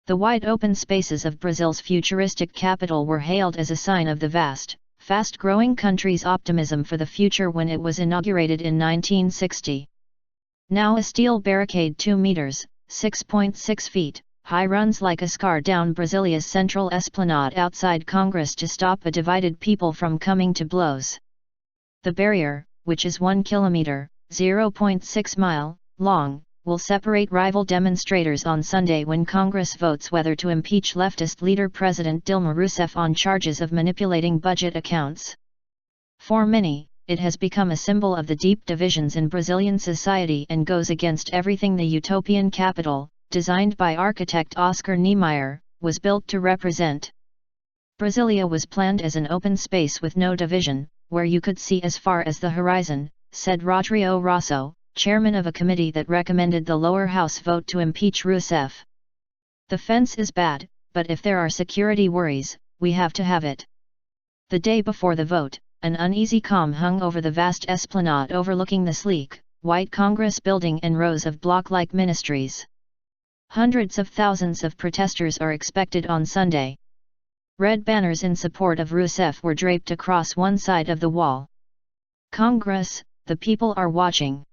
The wide open spaces of Brazil's futuristic capital were hailed as a sign of the vast, fast-growing country's optimism for the future when it was inaugurated in 1960. Now a steel barricade 2 meters, 6.6 feet, high runs like a scar down Brasilia's central esplanade outside Congress to stop a divided people from coming to blows. The barrier, which is 1 kilometer, 0.6 mile, long, will separate rival demonstrators on Sunday when Congress votes whether to impeach leftist leader President Dilma Rousseff on charges of manipulating budget accounts. For many, it has become a symbol of the deep divisions in Brazilian society and goes against everything the utopian capital, designed by architect Oscar Niemeyer, was built to represent. Brasilia was planned as an open space with no division, where you could see as far as the horizon, said Rogerio Rosso, chairman of a committee that recommended the lower house vote to impeach Rousseff. The fence is bad, but if there are security worries, we have to have it. The day before the vote, an uneasy calm hung over the vast esplanade overlooking the sleek, white Congress building and rows of block-like ministries. Hundreds of thousands of protesters are expected on Sunday. Red banners in support of Rousseff were draped across one side of the wall. Congress, the people are watching.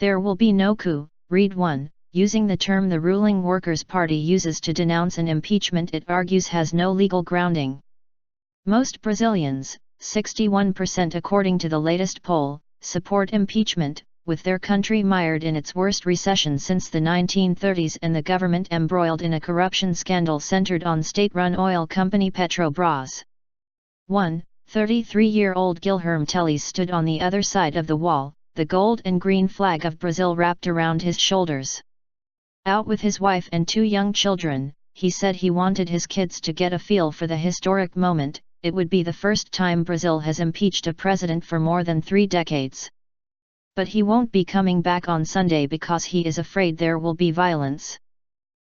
There will be no coup, read one, using the term the ruling Workers' Party uses to denounce an impeachment it argues has no legal grounding. Most Brazilians, 61% according to the latest poll, support impeachment, with their country mired in its worst recession since the 1930s and the government embroiled in a corruption scandal centered on state-run oil company Petrobras. 33-year-old Guilherme Teles stood on the other side of the wall, the gold and green flag of Brazil wrapped around his shoulders. Out with his wife and 2 young children, he said he wanted his kids to get a feel for the historic moment. It would be the first time Brazil has impeached a president for more than 3 decades. But he won't be coming back on Sunday because he is afraid there will be violence.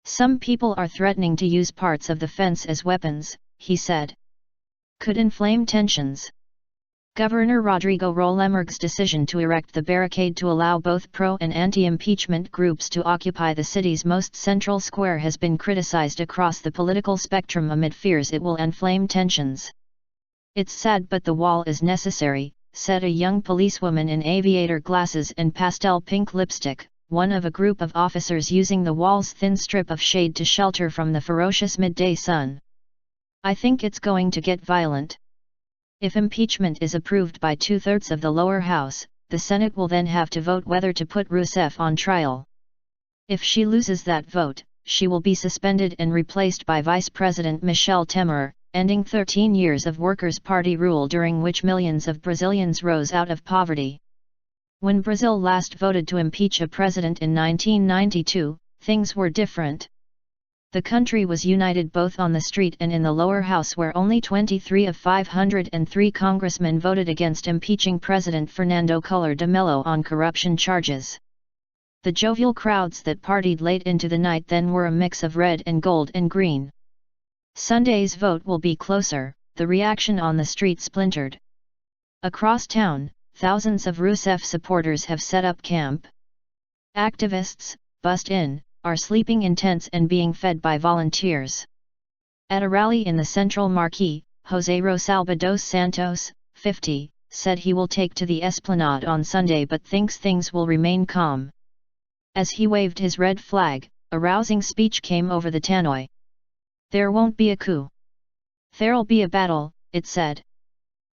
Some people are threatening to use parts of the fence as weapons, he said. Could inflame tensions. Governor Rogerio Rosso's decision to erect the barricade to allow both pro- and anti-impeachment groups to occupy the city's most central square has been criticized across the political spectrum amid fears it will inflame tensions. It's sad but the wall is necessary, said a young policewoman in aviator glasses and pastel pink lipstick, one of a group of officers using the wall's thin strip of shade to shelter from the ferocious midday sun. I think it's going to get violent. If impeachment is approved by 2/3 of the lower house, the Senate will then have to vote whether to put Rousseff on trial. If she loses that vote, she will be suspended and replaced by Vice President Michel Temer, ending 13 years of Workers' Party rule during which millions of Brazilians rose out of poverty. When Brazil last voted to impeach a president in 1992, things were different. The country was united both on the street and in the lower house where only 23 of 503 congressmen voted against impeaching President Fernando Collor de Mello on corruption charges. The jovial crowds that partied late into the night then were a mix of red and gold and green. Sunday's vote will be closer, the reaction on the street splintered. Across town, thousands of Rousseff supporters have set up camp. Activists, bussed in, are sleeping in tents and being fed by volunteers. At a rally in the Central Marquee, José Rosalba dos Santos, 50, said he will take to the esplanade on Sunday but thinks things will remain calm. As he waved his red flag, a rousing speech came over the tannoy. There won't be a coup. There'll be a battle, it said.